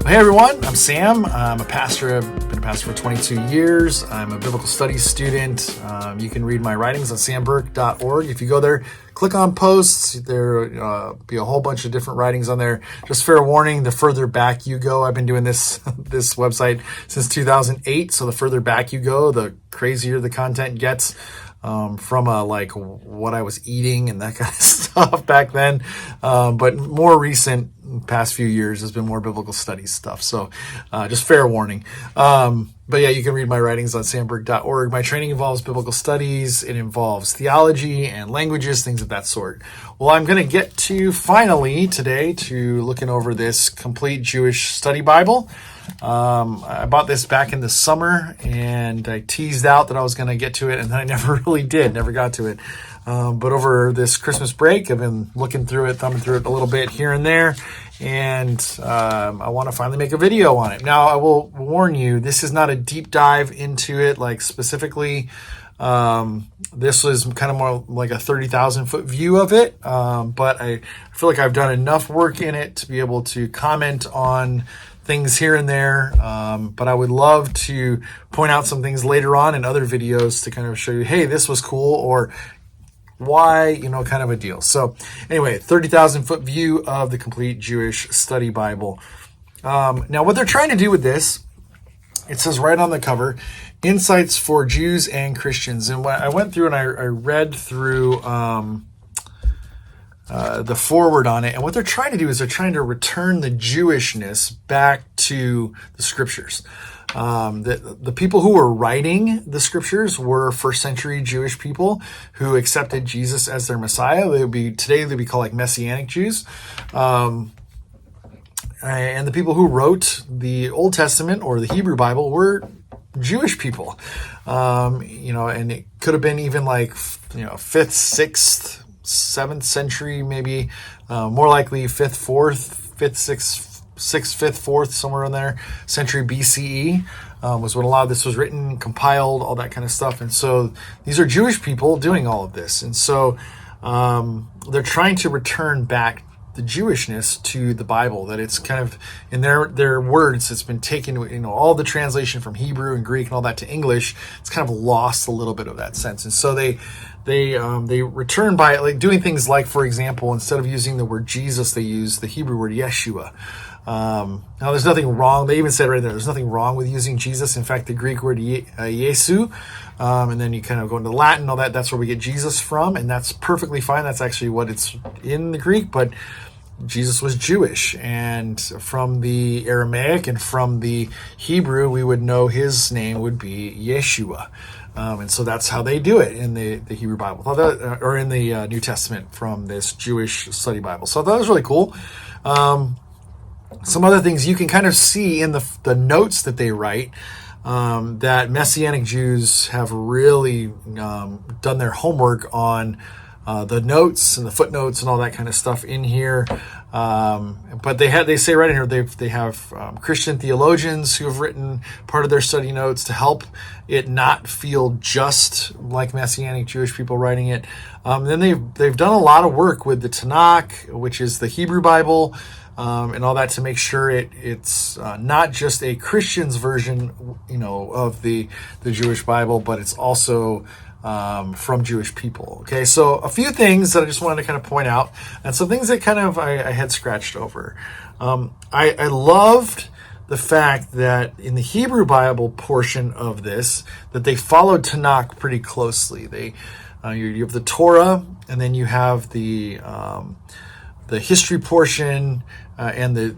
Hey everyone, I'm Sam. I'm a pastor. I've been a pastor for 22 years. I'm a biblical studies student. You can read my writings on samburke.org. If you go there, click on posts. There'll be a whole bunch of different writings on there. Just fair warning, the further back you go, I've been doing this website since 2008. So the further back you go, the crazier the content gets. From like what I was eating and that kind of stuff back then. But more recent, past few years, has been more biblical studies stuff. So just fair warning. But yeah, you can read my writings on samburke.org. My training involves biblical studies. It involves theology and languages, things of that sort. Well, I'm going to get to finally today to looking over this complete Jewish study Bible. I bought this back in the summer and I teased out that I was going to get to it, and then I never really did, never got to it. But over this Christmas break, I've been looking through it, thumbing through it a little bit here and there, and I want to finally make a video on it. Now, I will warn you, this is not a deep dive into it, like specifically. This was kind of more like a 30,000 foot view of it, but I feel like I've done enough work in it to be able to comment on things here and there, but I would love to point out some things later on in other videos to kind of show you, hey, this was cool, or why, kind of a deal. So anyway, 30,000 foot view of the complete Jewish study Bible. Now what they're trying to do with this, it says right on the cover, Insights for Jews and Christians. And when I went through and I read through the forward on it, and what they're trying to do is they're trying to return the Jewishness back to the scriptures. The people who were writing the scriptures were first century Jewish people who accepted Jesus as their Messiah. They'd be called like Messianic Jews. And the people who wrote the Old Testament or the Hebrew Bible were Jewish people. And it could have been even like, 5th, 6th, 7th century, maybe, more likely 5th, 4th, 5th, 6th, 5th, 4th, somewhere in there, century BCE, was when a lot of this was written, compiled, all that kind of stuff. And so these are Jewish people doing all of this. And so they're trying to return back the Jewishness to the Bible, that it's kind of, in their words, it's been taken, all the translation from Hebrew and Greek and all that to English, it's kind of lost a little bit of that sense. And so they return by like doing things like, for example, instead of using the word Jesus, they use the Hebrew word Yeshua. Now there's nothing wrong. They even said right there, there's nothing wrong with using Jesus. In fact, the Greek word Yesu, and then you kind of go into Latin, all that, that's where we get Jesus from. And that's perfectly fine. That's actually what it's in the Greek, but Jesus was Jewish, and from the Aramaic and from the Hebrew, we would know his name would be Yeshua. And so that's how they do it in the Hebrew Bible, or in the New Testament from this Jewish study Bible. So that was really cool. Some other things you can kind of see in the notes that they write, that Messianic Jews have really done their homework on the notes and the footnotes and all that kind of stuff in here. But they say right in here, they have Christian theologians who have written part of their study notes to help it not feel just like Messianic Jewish people writing it. Then they've done a lot of work with the Tanakh, which is the Hebrew Bible, and all that, to make sure it's not just a Christian's version, of the Jewish Bible, but it's also from Jewish people. Okay, so a few things that I just wanted to kind of point out, and some things that kind of I had scratched over. I loved the fact that in the Hebrew Bible portion of this, that they followed Tanakh pretty closely. You have the Torah, and then you have the history portion, and the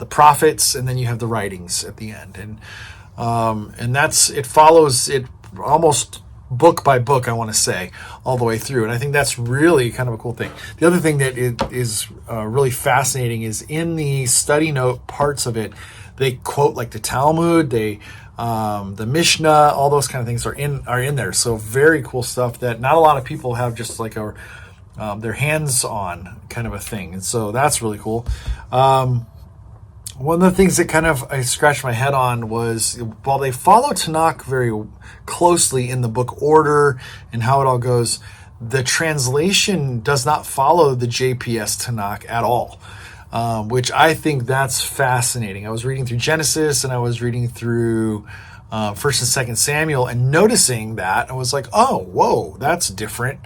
prophets, and then you have the writings at the end, and it follows it almost book by book, I want to say, all the way through. And I think that's really kind of a cool thing. The other thing that is really fascinating is in the study note parts of it, they quote like the Talmud, the Mishnah, all those kind of things are in there. So very cool stuff that not a lot of people have, just like their hands on kind of a thing. And so that's really cool. One of the things that kind of I scratched my head on was, while they follow Tanakh very closely in the book order and how it all goes, the translation does not follow the JPS Tanakh at all. which I think that's fascinating. I was reading through Genesis and I was reading through First and Second Samuel, and noticing that I was like, oh, whoa, that's different.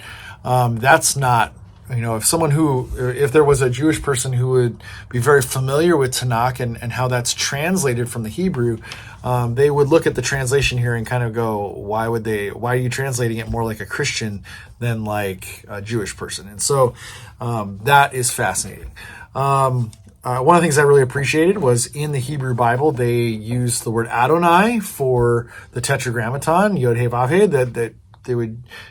That's not, if there was a Jewish person who would be very familiar with Tanakh and how that's translated from the Hebrew, they would look at the translation here and kind of go, why are you translating it more like a Christian than like a Jewish person? And so that is fascinating. One of the things I really appreciated was in the Hebrew Bible, they used the word Adonai for the Tetragrammaton, Yod He Vav He, that they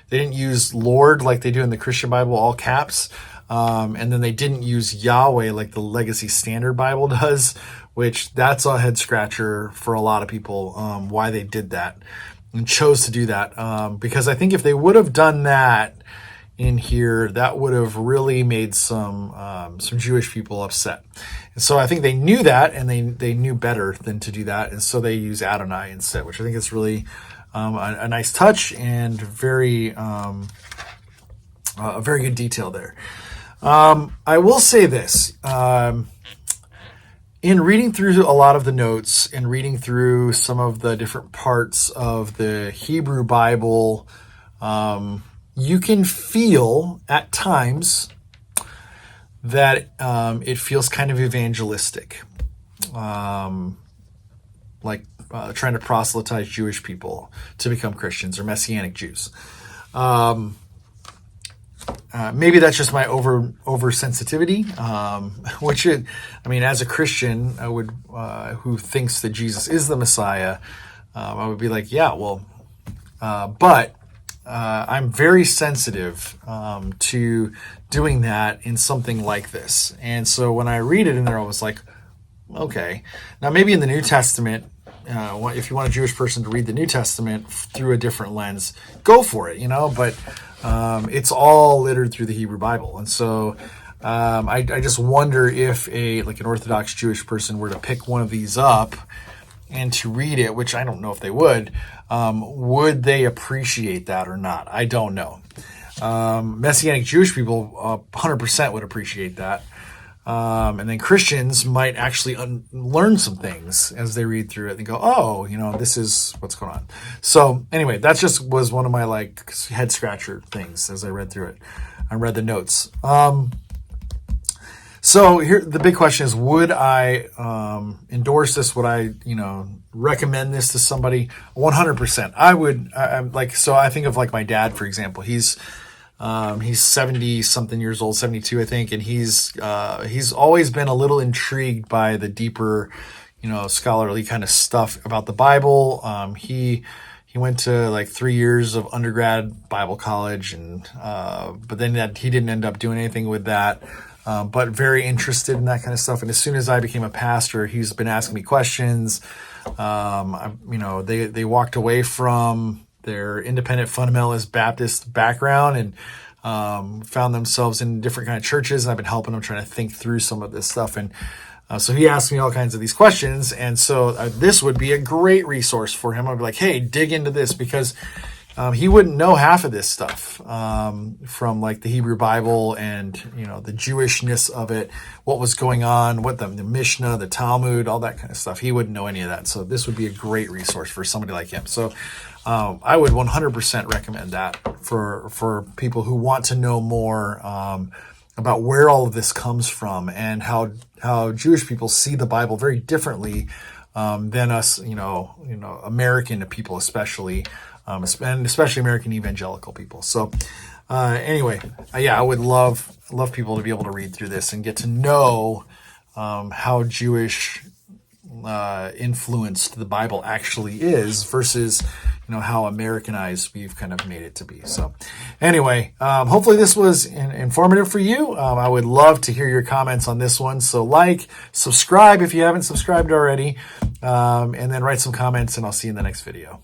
didn't use Lord like they do in the Christian Bible, all caps. And then they didn't use Yahweh like the Legacy Standard Bible does, which that's a head scratcher for a lot of people, why they did that and chose to do that. Because I think if they would have done that in here, that would have really made some Jewish people upset. And so I think they knew that, and they knew better than to do that. And so they use Adonai instead, which I think is really a nice touch and very a very good detail there. I will say this. In reading through a lot of the notes and reading through some of the different parts of the Hebrew Bible, you can feel at times that it feels kind of evangelistic, like trying to proselytize Jewish people to become Christians or Messianic Jews. Maybe that's just my oversensitivity, which as a Christian, I would who thinks that Jesus is the Messiah, I would be like, yeah, well, but I'm very sensitive to doing that in something like this. And so when I read it in there, I was like, okay. Now, maybe in the New Testament, if you want a Jewish person to read the New Testament through a different lens, go for it, but it's all littered through the Hebrew Bible. And so I just wonder if an Orthodox Jewish person were to pick one of these up and to read it, which I don't know if they would they appreciate that or not? I don't know. Messianic Jewish people 100% would appreciate that. And then Christians might actually learn some things as they read through it and go, oh, this is what's going on. So anyway, that just was one of my head scratcher things as I read through it. I read the notes. So here, the big question is, would I endorse this? Would I, recommend this to somebody? 100%. I would. So I think of my dad, for example. He's 70 something years old, 72, I think. And he's always been a little intrigued by the deeper, scholarly kind of stuff about the Bible. He went to 3 years of undergrad Bible college, and but then he didn't end up doing anything with that. But very interested in that kind of stuff. And as soon as I became a pastor, he's been asking me questions. They walked away from their independent fundamentalist Baptist background and found themselves in different kind of churches. And I've been helping them trying to think through some of this stuff. And so he asked me all kinds of these questions. And so this would be a great resource for him. I'd be like, hey, dig into this, because he wouldn't know half of this stuff from the Hebrew Bible and, the Jewishness of it, what was going on, what the Mishnah, the Talmud, all that kind of stuff. He wouldn't know any of that. So this would be a great resource for somebody like him. So I would 100% recommend that for people who want to know more about where all of this comes from and how Jewish people see the Bible very differently than us, American people especially. And especially American evangelical people. So anyway, I would love people to be able to read through this and get to know how Jewish influenced the Bible actually is versus how Americanized we've kind of made it to be. So anyway, hopefully this was informative for you. I would love to hear your comments on this one. So subscribe if you haven't subscribed already, and then write some comments, and I'll see you in the next video.